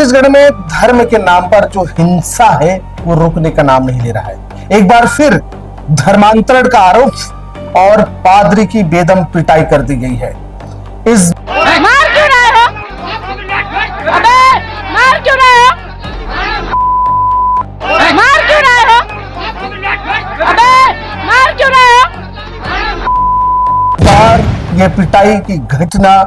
छत्तीसगढ़ में धर्म के नाम पर जो हिंसा है वो रुकने का नाम नहीं ले रहा है। एक बार फिर धर्मांतरण का आरोप और पादरी की बेदम पिटाई कर दी गई है। इस मार क्यों रहे हो? अबे मार क्यों रहे हो? मार क्यों रहे हो? अबे मार क्यों रहे हो? बार यह पिटाई की घटना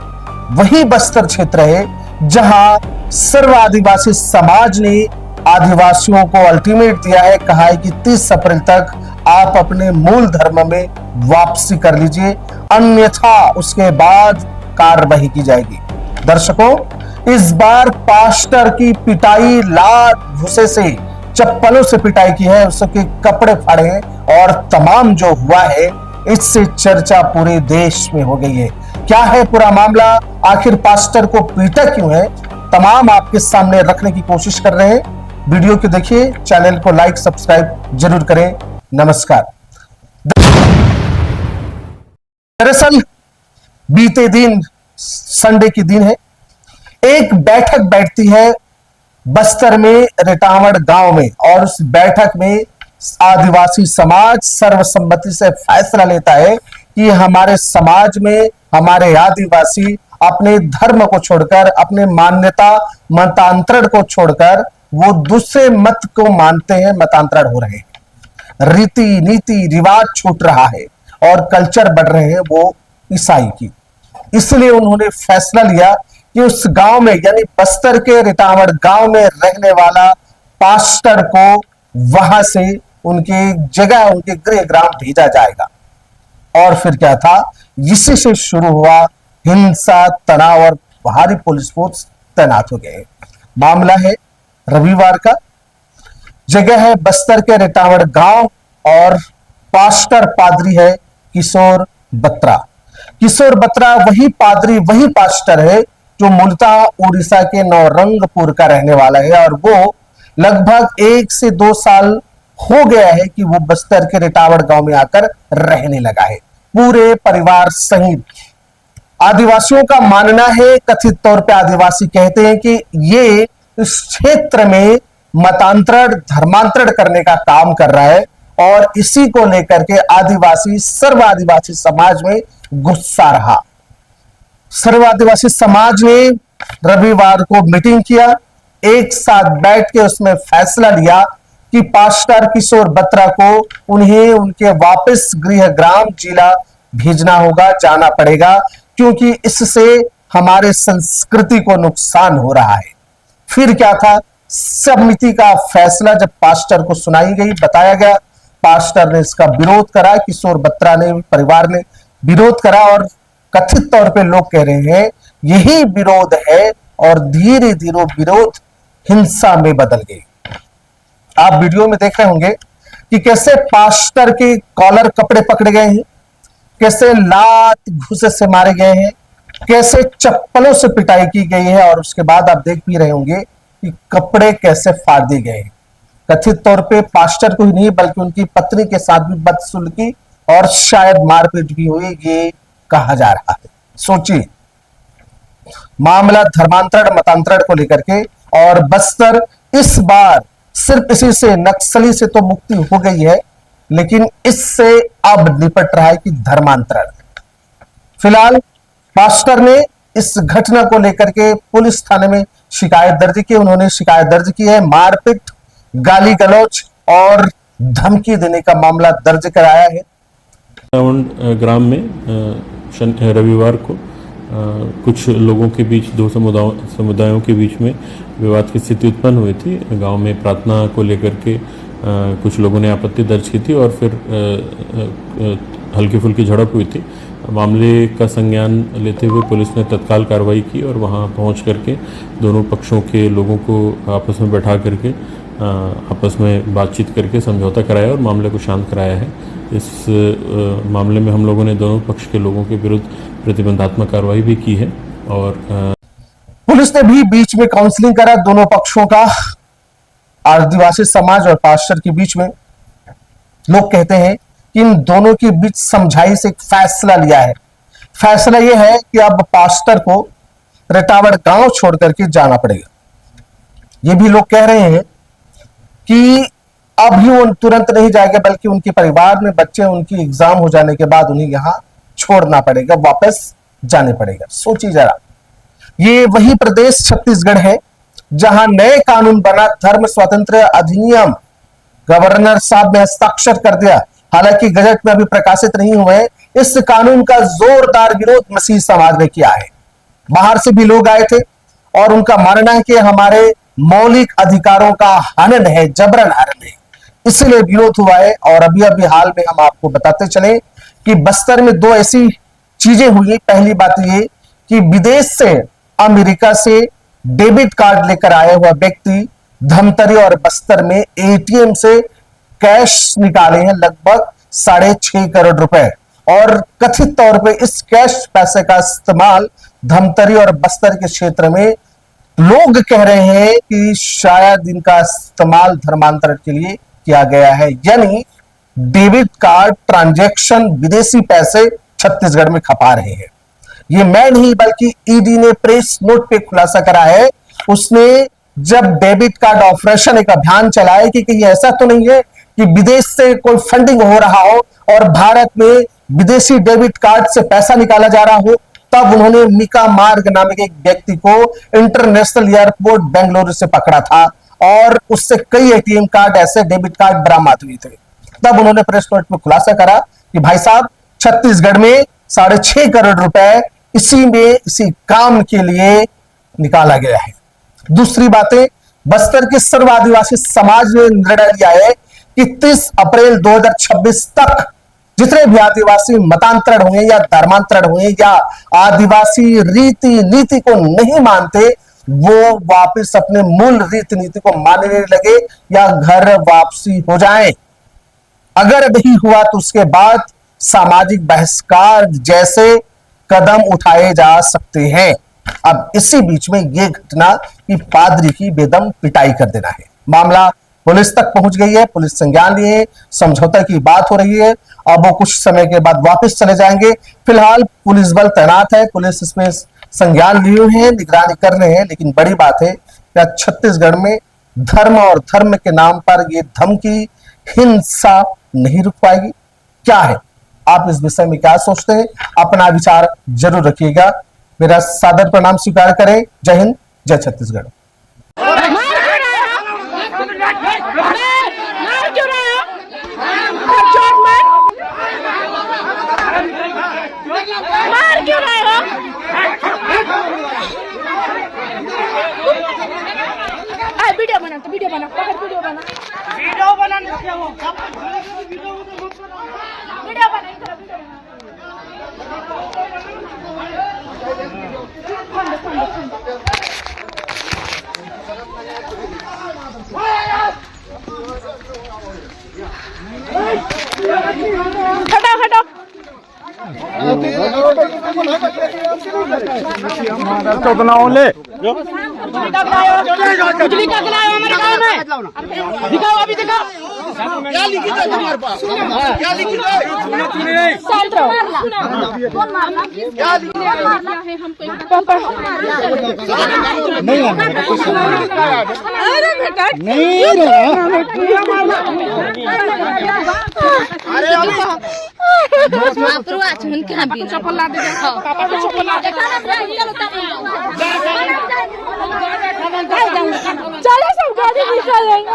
वही बस्तर क्षेत्र है जहां सर्व आदिवासी समाज ने आदिवासियों को अल्टीमेट दिया है, कहा है कि 30 अप्रैल तक आप अपने मूल धर्म में वापसी कर लीजिए, अन्यथा उसके बाद कार्रवाई की जाएगी। दर्शकों, इस बार पास्टर की पिटाई लात घुसे से, चप्पलों से पिटाई की है, उसके कपड़े फाड़े हैं और तमाम जो हुआ है इससे चर्चा पूरे देश में हो गई है। क्या है पूरा मामला, आखिर पास्टर को पीटा क्यों है, तमाम आपके सामने रखने की कोशिश कर रहे हैं। वीडियो को देखिए, चैनल को लाइक सब्सक्राइब जरूर करें। नमस्कार। दरअसल बीते दिन संडे की दिन है, एक बैठक बैठती है बस्तर में रेटावड़ गांव में और उस बैठक में आदिवासी समाज सर्वसम्मति से फैसला लेता है कि हमारे समाज में हमारे आदिवासी अपने धर्म को छोड़कर, अपने मान्यता मतांतरण को छोड़कर वो दूसरे मत को मानते हैं, मतांतरण हो रहे हैं, रीति नीति रिवाज छूट रहा है और कल्चर बढ़ रहे हैं वो ईसाई की। इसलिए उन्होंने फैसला लिया कि उस गांव में, यानी बस्तर के रेटावड़ गांव में रहने वाला पास्टर को वहां से उनकी जगह, उनके गृह ग्राम भेजा जाएगा। और फिर क्या था, इसी से शुरू हुआ हिंसा, तनाव और भारी पुलिस फोर्स तैनात हो गए। मामला है रविवार का, जगह है बस्तर के रेटावड़ गांव और पास्टर पादरी है किशोर बत्रा। किशोर बत्रा वही पादरी, वही पास्टर है जो मूलतः उड़ीसा के नवरंगपुर का रहने वाला है और वो लगभग 1 से 2 साल हो गया है कि वो बस्तर के रेटावड़ गांव में आकर रहने लगा है, पूरे परिवार सहित। आदिवासियों का मानना है, कथित तौर पे आदिवासी कहते हैं कि ये इस क्षेत्र में मतांतरण, धर्मांतरण करने का काम कर रहा है और इसी को लेकर के आदिवासी, सर्व आदिवासी समाज में गुस्सा रहा। सर्व आदिवासी समाज ने रविवार को मीटिंग किया, एक साथ बैठ के उसमें फैसला लिया कि पास्टर किशोर बत्रा को उन्हें उनके वापस गृह ग्राम जिला भेजना होगा, जाना पड़ेगा, क्योंकि इससे हमारे संस्कृति को नुकसान हो रहा है। फिर क्या था, समिति का फैसला जब पास्टर को सुनाई गई, बताया गया, पास्टर ने इसका विरोध करा, किशोर बत्रा ने, परिवार ने विरोध करा और कथित तौर पे लोग कह रहे हैं यही विरोध है और धीरे धीरे विरोध हिंसा में बदल गई। आप वीडियो में देख रहे होंगे कि कैसे पास्टर के कॉलर कपड़े पकड़े गए हैं, कैसे लात घूसे से मारे गए हैं, कैसे चप्पलों से पिटाई की गई है और उसके बाद आप देख भी रहे होंगे कि कपड़े कैसे फाड़ दिए गए हैं। कथित तौर पे पास्टर को ही नहीं बल्कि उनकी पत्नी के साथ भी बदसलूकी और शायद मारपीट भी हुई, ये कहा जा रहा है। सोचिए, मामला धर्मांतरण मतांतरण को लेकर के, और बस्तर इस बार सिर्फ इसी से, नक्सली से तो मुक्ति हो गई है, लेकिन इससे अब निपट रहा है कि धर्मांतरण। फिलहाल पास्टर ने इस घटना को लेकर के पुलिस थाने में शिकायत दर्ज की। उन्होंने शिकायत दर्ज की है, मारपीट, गाली गलौज और धमकी देने का मामला दर्ज कराया है। ग्राम में रविवार को कुछ लोगों के बीच, दो समुदायों के बीच में विवाद की स्थिति उत्पन्न हुई थी। गांव में प्रार्थना को लेकर के कुछ लोगों ने आपत्ति दर्ज की थी और फिर हल्की फुल्की झड़प हुई थी। मामले का संज्ञान लेते हुए पुलिस ने तत्काल कार्रवाई की और वहां पहुंच करके दोनों पक्षों के लोगों को आपस में बैठा करके आपस में बातचीत करके समझौता कराया और मामले को शांत कराया है। इस मामले में हम लोगों ने दोनों पक्ष के लोगों के विरुद्ध प्रतिबंधात्मक कार्रवाई भी की है और पुलिस ने भी बीच में काउंसलिंग करा दोनों पक्षों का, आदिवासी समाज और पास्टर के बीच में। लोग कहते हैं कि इन दोनों के बीच समझाई से एक फैसला लिया है। फैसला यह है कि अब पास्टर को रेटावड़ गांव छोड़ करके जाना पड़ेगा। ये भी लोग कह रहे हैं कि अभी वो तुरंत नहीं जाएगा, बल्कि उनके परिवार में बच्चे, उनकी एग्जाम हो जाने के बाद उन्हें यहां छोड़ना पड़ेगा, वापस जाने पड़ेगा। सोचिए जरा, ये वही प्रदेश छत्तीसगढ़ है जहां नए कानून बना, धर्म स्वतंत्र अधिनियम, गवर्नर साहब ने हस्ताक्षर कर दिया। हालांकि गजट में अभी प्रकाशित नहीं हुए। इस कानून का जोरदार विरोध मसीह समाज ने किया है। बाहर से भी लोग आए थे और उनका मानना है कि हमारे मौलिक अधिकारों का हनन है, जबरन हनन है, इसलिए विरोध हुआ है। और अभी अभी हाल में हम आपको बताते चले कि बस्तर में दो ऐसी चीजें हुई। पहली बात ये कि विदेश से, अमेरिका से डेबिट कार्ड लेकर आया हुआ व्यक्ति धमतरी और बस्तर में एटीएम से कैश निकाले हैं लगभग 6.5 करोड़ रुपए, और कथित तौर पे इस कैश पैसे का इस्तेमाल धमतरी और बस्तर के क्षेत्र में लोग कह रहे हैं कि शायद इनका इस्तेमाल धर्मांतरण के लिए किया गया है। यानी डेबिट कार्ड ट्रांजैक्शन विदेशी पैसे छत्तीसगढ़ में खपा रहे हैं। ये मैं नहीं बल्कि ईडी ने प्रेस नोट पे खुलासा करा है। उसने जब डेबिट कार्ड ऑपरेशन एक अभियान चलाया कि कहीं ऐसा तो नहीं है कि विदेश से कोई फंडिंग हो रहा हो और भारत में विदेशी डेबिट कार्ड से पैसा निकाला जा रहा हो, तब उन्होंने मिका मार्ग नामक एक व्यक्ति को इंटरनेशनल एयरपोर्ट बेंगलुरु से पकड़ा था और उससे कई एटीएम कार्ड, ऐसे डेबिट कार्ड बरामद हुए थे। तब उन्होंने प्रेस नोट में खुलासा करा कि भाई साहब, छत्तीसगढ़ में 6.5 करोड़ रुपए इसी काम के लिए निकाला गया है। दूसरी बातें, बस्तर के सर्व आदिवासी समाज ने निर्णय लिया है कि 30 अप्रैल 2026 तक जितने भी आदिवासी मतांतरण हुए या धर्मांतरण हुए या आदिवासी रीति नीति को नहीं मानते, वो वापस अपने मूल रीति नीति को मानने लगे या घर वापसी हो जाएं। अगर नहीं हुआ तो उसके बाद सामाजिक बहिष्कार जैसे कदम उठाए जा सकते हैं। अब इसी बीच में यह घटना कि पादरी की बेदम पिटाई कर देना है, मामला पुलिस तक पहुंच गई है। पुलिस संज्ञान लिए, समझौता की बात हो रही है। अब वो कुछ समय के बाद वापस चले जाएंगे। फिलहाल पुलिस बल तैनात है, पुलिस इसमें संज्ञान लिए हुए हैं, निगरानी कर रहे हैं। लेकिन बड़ी बात है कि छत्तीसगढ़ में धर्म और धर्म के नाम पर ये धमकी, हिंसा नहीं रुक पाएगी। क्या है, आप इस विषय में क्या सोचते हैं? अपना विचार जरूर रखिएगा। मेरा सादर प्रणाम स्वीकार करें। जय हिंद, जय छत्तीसगढ़। मार क्यों रहे हो? चोट मार क्यों रहे हो? वीडियो बना, तो वीडियो बना, वीडियो बना, वीडियो बना, वीडियो बना। हटाओ हटाओ। बिजली का गिलाओ हमारे गाँव में, दिखाओ, अभी दिखाओ। क्या लिखित है तुम्हारे पास? क्या लिखित है? शांत रहो। कौन मारना? क्या लिखित है? हमको अरे बेटा नहीं चप्पल ला दे, पापा को चप्पल ला दे। चलो सब गाड़ी निकाल लेंगे।